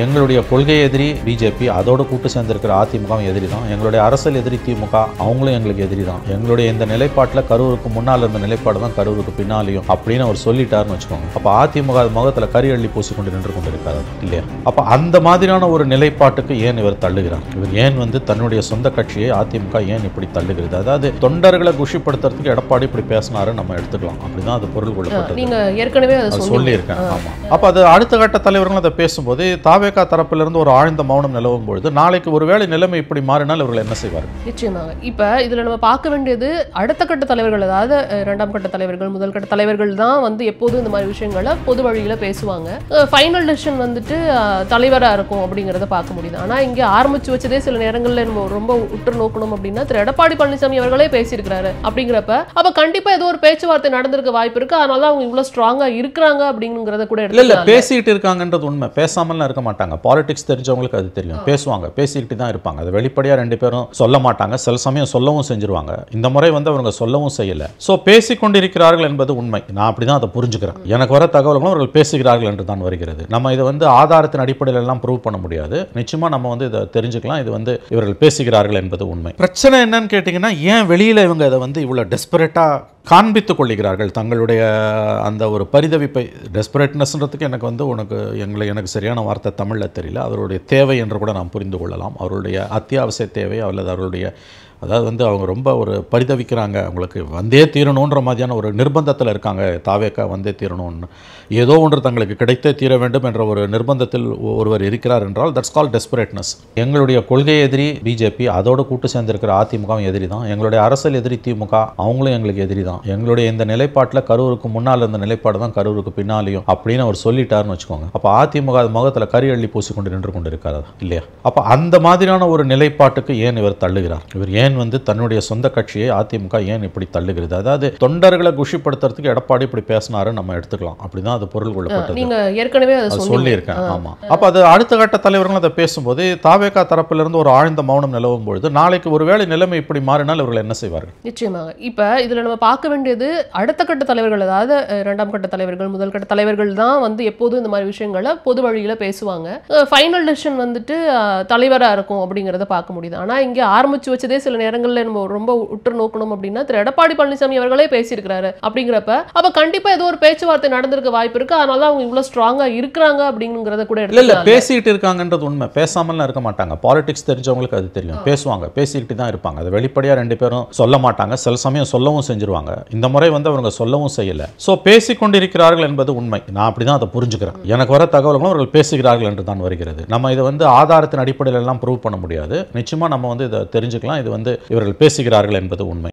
எங்களுடைய கொள்கை எதிரி பிஜேபி, அதோடு கூட்டு சேர்ந்திருக்கிற அதிமுகவும் எதிரி தான். எங்களுடைய அரசியல் எதிரி திமுக, அவங்களும் எங்களுக்கு எதிரி தான். எங்களுடைய இந்த நிலைப்பாட்டில் கரூருக்கு முன்னால் இருந்த நிலைப்பாடு தான் கரூருக்கு பின்னாலையும் அப்படின்னு அவர் சொல்லிட்டாருன்னு வச்சுக்கோங்க. அப்போ அதிமுக முகத்தில் கரி அள்ளி பூசி கொண்டு நின்று கொண்டிருக்காரு இல்லையா? அப்போ அந்த மாதிரியான ஒரு நிலைப்பாட்டுக்கு ஏன் இவர் தள்ளுகிறார்? இவர் ஏன் தன்னுடைய சொந்த கட்சியை அதிமுக ஏன் இப்படி தள்ளுகிறது? அதாவது தொண்டர்களை குஷிப்படுத்துறதுக்கு எடப்பாடி இப்படி பேசினாரு நம்ம எடுத்துக்கலாம், அப்படிதான் அது பொருள் கொள்ளப்பட்டது. நீங்க ஏற்கனவே சொல்லியிருக்கேன். ஆமா. அப்போ அது அடுத்த கட்ட தலைவர்கள் அதை பேசும்போது தாவேகா தரப்பிலிருந்து ஒரு ஆழ்ந்த மௌனம் நிலவும் பொழுது நாளைக்கு ஒருவேளை நிலைமை இப்படி மாறினால் இவர்கள் என்ன செய்வார்கள்? நிச்சயமாக. இப்ப இதுல நம்ம பார்க்க வேண்டியது அடுத்த கட்ட தலைவர்கள், அதாவது இரண்டாம் கட்ட தலைவர்கள், முதல் கட்ட தலைவர்கள் தான் எப்போதும் இந்த மாதிரி விஷயங்களை பொது வழியில பேசுவாங்க. ஃபைனல் டிசிஷன் தலைவரா இருக்கும் அப்படிங்கறத பார்க்க முடியுது. ஆனா இங்க ஆரம்பிச்சு வச்சதே சில நேரங்கள்ல நம்ம ரொம்ப உற்று நோக்கணும் அப்படின்னா திரு எடப்பாடி பழனிசாமி அவர்களே பேசியிருக்கிறாரு. அப்படிங்கிறப்ப அப்ப கண்டிப்பா ஏதோ ஒரு பேச்சுவார்த்தை நடந்திருக்க வாய்ப்பு இருக்கு. அதனால அவங்க இவ்வளவு ஸ்ட்ராங்கா இருக்கிறாங்க அப்படிங்கறத கூட இல்ல பேசிட்டு இருக்காங்கன்றது உண்மை. பேசாமலாம் இருக்க மாட்டாங்க. பாலிடிக்ஸ் தெரிஞ்சவங்களுக்கு அது தெரியும். பேசுவாங்க, பேசிக்கிட்டு தான் இருப்பாங்க. அது வெளிப்படையா ரெண்டு பேரும் சொல்ல மாட்டாங்க. சில சமயம் சொல்லவும் செஞ்சிருவாங்க. இந்த முறை அவங்க சொல்லவும் செய்யல. சோ பேசிக் கொண்டிருக்கிறார்கள் என்பது உண்மை. நான் அப்படிதான் அதை புரிஞ்சுக்கிறேன். எனக்கு வர தகவல்களும் அவர்கள் பேசுகிறார்கள் என்று தான் வருகிறது. நம்ம இதை ஆதாரத்தின் அடிப்படையில் எல்லாம் ப்ரூவ் பண்ண முடியாது. நிச்சயமா நம்ம இதை தெரிஞ்சுக்கலாம். இது இவர்கள் பேசுகிறார்கள் என்பது உண்மை. பிரச்சனை என்னன்னு கேட்டீங்கன்னா, ஏன் வெளியில இவங்க இதை இவ்வளவு டெஸ்பரேட்டா காண்பித்துக் கொள்கிறார்கள் தங்களுடைய அந்த ஒரு பரிதவிப்பை? டெஸ்பரேட்னஸ்ன்றதுக்கு எனக்கு சரியான வார்த்தை தமிழில் தெரியல. அவருடைய தேவை என்று கூட நாம் புரிந்து கொள்ளலாம். அவருடைய அத்தியாவசிய தேவை அல்லது அவருடைய அவங்க ரொம்ப ஒரு பரிதவிக்கிறாங்க. அவங்களுக்கு வந்தே தீரணுன்ற மாதிரியான ஒரு நிர்பந்தத்தில் இருக்காங்க. தாவேக்கா வந்தே தீரணும்னு, ஏதோ ஒன்று தங்களுக்கு கிடைத்தே தீர வேண்டும் என்ற ஒரு நிர்பந்தத்தில் ஒருவர் இருக்கிறார் என்றால் தட்ஸ் கால் டெஸ்பரேட்னஸ். எங்களுடைய கொள்கை எதிரி பிஜேபி, அதோடு கூட்டு சேர்ந்திருக்கிற அதிமுகவும் எதிரி தான். எங்களுடைய அரசியல் எதிரி திமுக, அவங்களும் எங்களுக்கு எதிரி தான். எங்களுடைய இந்த நிலைப்பாட்டில் கரூருக்கு முன்னால் இருந்த நிலைப்பாடு தான் கரூருக்கு பின்னாலையும் அப்படின்னு அவர் சொல்லிட்டாருன்னு வச்சுக்கோங்க. அப்போ அதிமுக முகத்தில் கரி அள்ளி பூசி கொண்டு நின்று கொண்டிருக்காரு இல்லையா? அப்போ அந்த மாதிரியான ஒரு நிலைப்பாட்டுக்கு ஏன் இவர் தள்ளுகிறார்? இவர் ஏன் தன்னுடைய சொந்த கட்சியை அதிமுக ஏன் இப்படி தள்ளுகிறது? அதாவது தொண்டர்களை குஷிப்படுத்துறதுக்கு எடப்பாடி இப்படி பேசினாரு நம்ம எடுத்துக்கலாம், அப்படிதான் அது பொருள் கொள்ளப்பட்டது. நீங்க ஏற்கனவே சொல்லியிருக்கேன். ஆமா. அப்ப அது அடுத்த கட்ட தலைவர்கள் அதை பேசும்போது தாவேகா தரப்பிலிருந்து ஒரு ஆழ்ந்த மௌனம் நிலவும் பொழுது நாளைக்கு ஒருவேளை நிலைமை இப்படி மாறினால் இவர்கள் என்ன செய்வார்கள்? நிச்சயமாக. இப்ப இதுல நம்ம பார்க்க வேண்டியது அடுத்த கட்ட தலைவர்கள், அதாவது இரண்டாம் கட்ட தலைவர்கள், முதல் கட்ட தலைவர்கள் தான் எப்போதும் இந்த மாதிரி விஷயங்களை பொது வழியில பேசுவாங்க. ஃபைனல் டிசிஷன் தலைவரா இருக்கும் அப்படிங்கறத பார்க்க முடியுது. ஆனா இங்க ஆரம்பிச்சு வச்சதே சில நேரங்கள்ல நம்ம ரொம்ப உற்று நோக்கணும் அப்படின்னா திரு எடப்பாடி பழனிசாமி அவர்களே பேசியிருக்கிறாரு. அப்படிங்கிறப்ப அப்ப கண்டிப்பா ஏதோ ஒரு பேச்சுவார்த்தை நடந்திருக்க வாய்ப்பு இருக்கு. அதனால அவங்க இவ்வளவு ஸ்ட்ராங்கா இருக்கிறாங்க அப்படிங்கறத கூட இல்ல பேசிட்டு இருக்காங்கன்றது உண்மை. பேசாமலாம் இருக்க மாட்டாங்க. பாலிடிக்ஸ் தெரிஞ்சவங்களுக்கு அது தெரியும். பேசுவாங்க, பேசிக்கிட்டு தான் இருப்பாங்க. அது வெளிப்படையா ரெண்டு பேரும் சொல்ல மாட்டாங்க. சில சமயம் சொல்லவும் செஞ்சிருவாங்க. இந்த முறை அவங்க சொல்லவும் செய்யல. சோ பேசிக் கொண்டிருக்கிறார்கள் என்பது உண்மை. நான் அப்படிதான் அதை புரிஞ்சுக்கிறேன். எனக்கு வர தகவல்களும் அவர்கள் பேசுகிறார்கள் என்று தான் வருகிறது. நம்ம இதை ஆதாரத்தின் அடிப்படையில் எல்லாம் ப்ரூவ் பண்ண முடியாது. நிச்சயமா நம்ம இதை தெரிஞ்சுக்கலாம். இவர்கள் பேசுகிறார்கள் என்பது உண்மை.